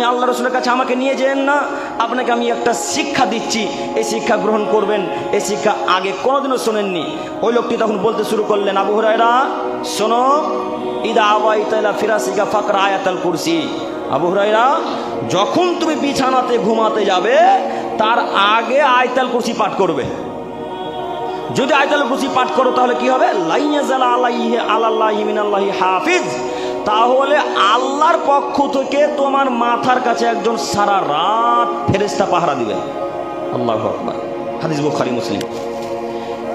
আপনি আল্লাহ রসুলের কাছে আমাকে নিয়ে যেন না, আপনাকে আমি একটা শিক্ষা দিচ্ছি, এই শিক্ষা গ্রহণ করবেন। এই শিক্ষা আগে কোনোদিনও শোনেননি। ওই লোকটি তখন বলতে শুরু করলেন, আবু হুরায়রা শোনো, ইদা আওয়াইতা ইলা ফিরাসিকা ফাকরা আয়াতুল কুরসি। আবু হুরায়রা, যখন তুমি বিছানাতে ঘুমাতে যাবে তার আগে আয়াতুল কুরসি পাঠ করবে। যদি আয়াতুল কুরসি পাঠ করো তাহলে কি হবে? লা ইয়াজালা আলাইহি আলাল্লাহি মিনাল্লাহি হাফিজ, তাহলে আল্লাহর পক্ষ থেকে তোমার মাথার কাছে একজন সারা রাত ফেরেশতা পাহারা দিবে। আল্লাহু আকবার। হাদিস বুখারী মুসলিম।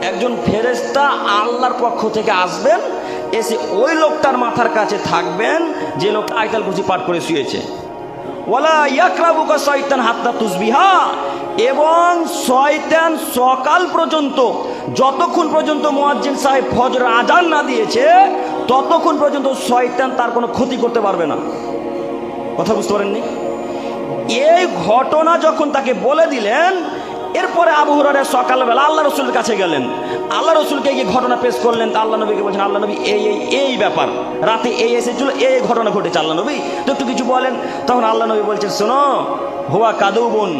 একজন ফেরেশতা আল্লাহর পক্ষ থেকে আসবেন, এসে ওই লোকটার মাথার কাছে থাকবেন যে লোকটা আয়াতুল কুরসি পাঠ করে শুয়েছে। ওয়ালা ইয়াকরাবুকা শয়তান হাত্তা তুসবিহা, এবং শয়তান সকাল পর্যন্ত, যতক্ষণ পর্যন্ত মুয়াজ্জিন সাহেব ফজরের আজান না দিয়েছে ততক্ষণ পর্যন্ত শয়তান তার কোনো ক্ষতি করতে পারবে না। কথা বুঝতে পারেননি? এই ঘটনা যখন তাকে বলে দিলেন, এরপরে আবু হুরায়রা সকালবেলা আল্লাহ রসুলের কাছে গেলেন, আল্লাহ রসুলকে গিয়ে ঘটনা পেশ করলেন। তা আল্লাহ নবীকে বলছেন, আল্লাহ নবী এই ব্যাপার, রাতে এসেছিল, এই ঘটনা ঘটেছে, আল্লাহ নবী তো একটু কিছু বলেন। তখন আল্লাহ নবী বলছেন, শোনো, হুয়া কাদুবুন,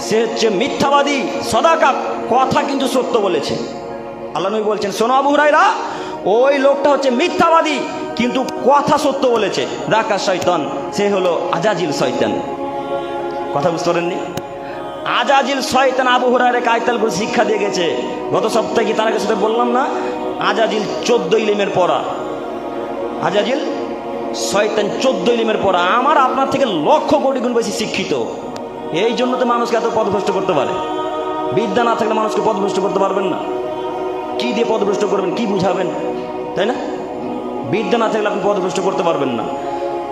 সে হচ্ছে মিথ্যাবাদী, সদাকা, কথা কিন্তু সত্য বলেছে। আল্লাহ নবী বলছেন, শোনো আবু হুরায়রা, ওই লোকটা হচ্ছে মিথ্যাবাদী কিন্তু কথা সত্য বলেছে। দাকা শয়তান, সে হলো আজাজিল শয়তান। কথা বুঝতে পারেননি? আজাজিল শয়তান আবু হুরায়রাকে আয়াতুল কুরসি শিক্ষা দিয়ে গেছে। গত সপ্তাহে কি তার আগে সাথে বললাম না, আজাজিল 14 ইলমের পড়া। আজাজিল শয়তান 14 ইলমের পড়া। আমার আপনার থেকে লক্ষ কোটি গুণ বেশি শিক্ষিত। এই জন্য তো মানুষকে এত পথভ্রষ্ট করতে পারে। বিদ্যা না থাকলে মানুষকে পথভ্রষ্ট করতে পারবেন না। কি দিয়ে পথভ্রষ্ট করবেন, কি বুঝাবেন, তাই না? বিদ্যা না থাকলে আপনি পথভ্রষ্ট করতে পারবেন না।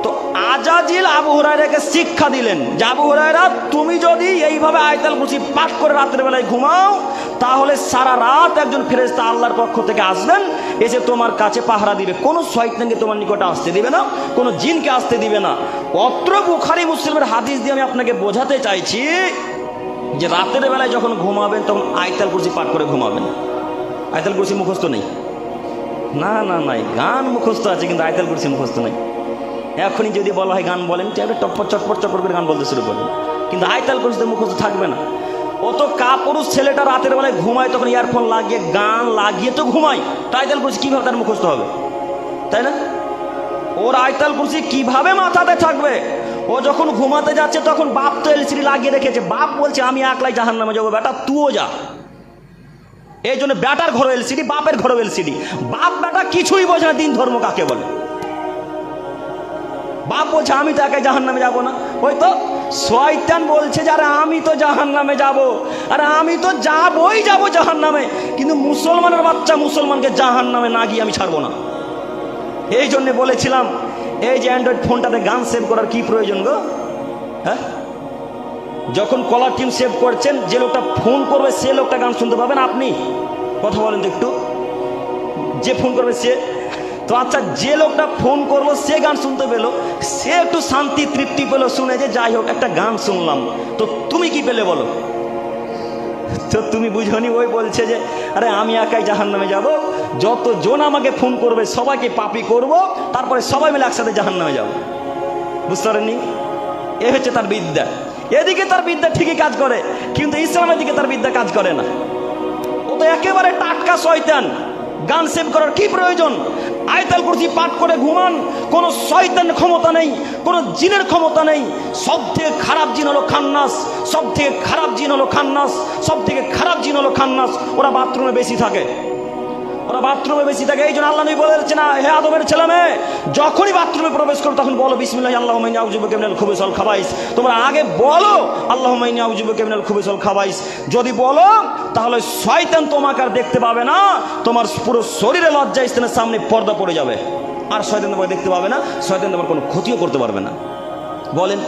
তো আজাজিল আবু হুরায়রাকে শিক্ষা দিলেন যে, আবু হুরায়রা, তুমি যদি এইভাবে আয়াতুল কুরসি পাঠ করে রাতের বেলায় ঘুমাও তাহলে সারা রাত একজন ফেরেশতা আল্লাহর পক্ষ থেকে আসবেন, এসে তোমার কাছে পাহারা দিবে। কোনো শয়তানকে তোমার নিকটে আসতে দিবে না, কোনো জিনকে আসতে দিবে না। অত্র বুখারী মুসলিমের হাদিস দিয়ে আমি আপনাকে বোঝাতে চাইছি যে রাতের বেলায় যখন ঘুমাবেন তখন আয়াতুল কুরসি পাঠ করে ঘুমাবেন। আয়াতুল কুরসি মুখস্থ নেই, না না নাই, গান মুখস্থ আছে কিন্তু আয়াতুল কুরসি মুখস্থ নেই। এখনই যদি বলা হয় গান বলেন, টপ্পর চটপট চটপট করে গান বলতে শুরু করবেন, কিন্তু আয়াতুল কুরসি মুখস্থ থাকবে না। অত কাপুরুষ ছেলেটা রাতের বেলায় ঘুমায়, তখন ইয়ারফোন লাগিয়ে গান লাগিয়ে তো ঘুমায়, আয়াতুল কুরসি কীভাবে তার মুখস্থ হবে, তাই না? ওর আয়াতুল কুরসি কিভাবে মাথাতে থাকবে? ও যখন ঘুমাতে যাচ্ছে তখন বাপ তো এলসিডি লাগিয়ে রেখেছে, বাপ বলছে আমি একলাই জাহান্নামে যাবো, বেটা তুইও যা। এই জন্য বেটার ঘরে এলসিডি, বাপের ঘরে এলসিডি। বাপ বেটা কিছুই বোঝে না দিন ধর্ম কাকে বলে। বাপ বলছে আমি তো একাই জাহান্নামে যাবো না, ওই তো শয়তান বলছে যে আরে আমি তো জাহান্নামে যাব, আরে আমি তো যাবই যাব জাহান্নামে, কিন্তু মুসলমানের বাচ্চা মুসলমানকে জাহান্নামে না গিয়ে আমি ছাড়বো না। এই জন্য বলেছিলাম, এই যে অ্যান্ড্রয়েড ফোনটাতে গান সেভ করার কি প্রয়োজন গো? হ্যাঁ, যখন কলার টিম সেভ করছেন, যে লোকটা ফোন করবে সে লোকটা গান শুনতে পাবেন আপনি? কথা বলেন তো একটু। যে ফোন করবে সে তো, আচ্ছা যে লোকটা ফোন করলো সে গান শুনতে পেলো, সে একটু শান্তি তৃপ্তি পেলো শুনে যে যাই হোক একটা গান শুনলাম, তো তুমি কি পেলে বলো? তো তুমি বুঝনি, ওই বলছে যে আরে আমি একাই জাহান্নামে যাব, যতজন আমাকে ফোন করবে সবাইকে পাপী করব, তারপরে সবাই মিলে একসাথে জাহান্নামে যাব। বুঝতে পারেননি? এ হচ্ছে তার বিদ্যা। এদিকে তার বিদ্যা ঠিকই কাজ করে, কিন্তু ইসলামের দিকে তার বিদ্যা কাজ করে না। ও তো একেবারে টাটকা শয়তান। গান সেভ করার কি প্রয়োজন? আয়াতুল কুরসি পাঠ করে ঘুমান, কোনো শয়তানের ক্ষমতা নেই, কোনো জিনের ক্ষমতা নেই। সব থেকে খারাপ জিন হলো খান্নাস, সব থেকে খারাপ জিন হলো খান্নাস, সব থেকে খারাপ জিন হলো খান্নাস। ওরা বাথরুমে বেশি থাকে, ওরা বাথরুমে বেশি থাকে। এই জন্য আল্লাহ নবী বলেছেন, হে আদমের ছেলে মেয়ে, যখনই বাথরুমে প্রবেশ করো তখন বলো বিসমিল্লাহ আল্লাহুম্মা ইন্নী আউযু বিকা মিনাল খুবুসি ওয়াল খাবাইস। তোমরা আগে বলো আল্লাহুম্মা ইন্নী আউযু বিকা মিনাল খুবুসি ওয়াল খাবাইস। যদি বলো তাহলে শয়তান তোমাকে আর দেখতে পাবে না, তোমার পুরো শরীরে লজ্জা স্থানের সামনে পর্দা পড়ে যাবে, আর শয়তান তোমাকে দেখতে পাবে না, শয়তান তোমার কোনো ক্ষতিও করতে পারবে না। বলেন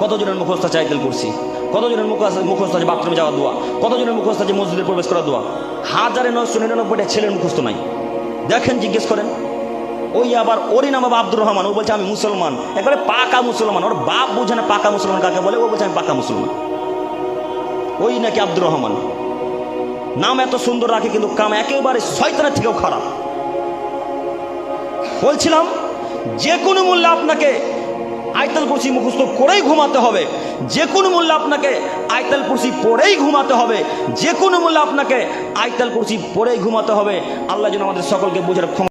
কতজনের মুখস্থ আছে আয়াতুল কুরসি? কতজনের মুখস্থ আছে বাথরুমে যাওয়ার দোয়া? কতজনের মুখস্থ আছে মসজিদে প্রবেশ করার দোয়া? 1999টা ছেলের মুখস্থ নাই। দেখেন, জিজ্ঞেস করেন। ওই আবার ওরই নাম আব্দুর রহমান, ও বলছে আমি মুসলমান, একবারে পাকা মুসলমান। ওর বাপ বুঝে না পাকা মুসলমান কাকে বলে, ও বলছে আমি পাকা মুসলমান। ওই নাকি আব্দুর রহমান, নাম এত সুন্দর রাখে কিন্তু কাম একেবারে শয়তানের থেকেও খারাপ। বলছিলাম যে কোনো মূল্যে আপনাকে আয়াতুল কুরসি মুখস্থ করেই ঘুমাতে হবে, যে কোনো মূল্যে আপনাকে আয়াতুল কুরসি পড়েই ঘুমাতে হবে, যে কোনো মূল্যে আপনাকে আয়াতুল কুরসি পড়েই ঘুমাতে হবে। আল্লাহ যেন আমাদের সকলকে বোঝার ক্ষমতা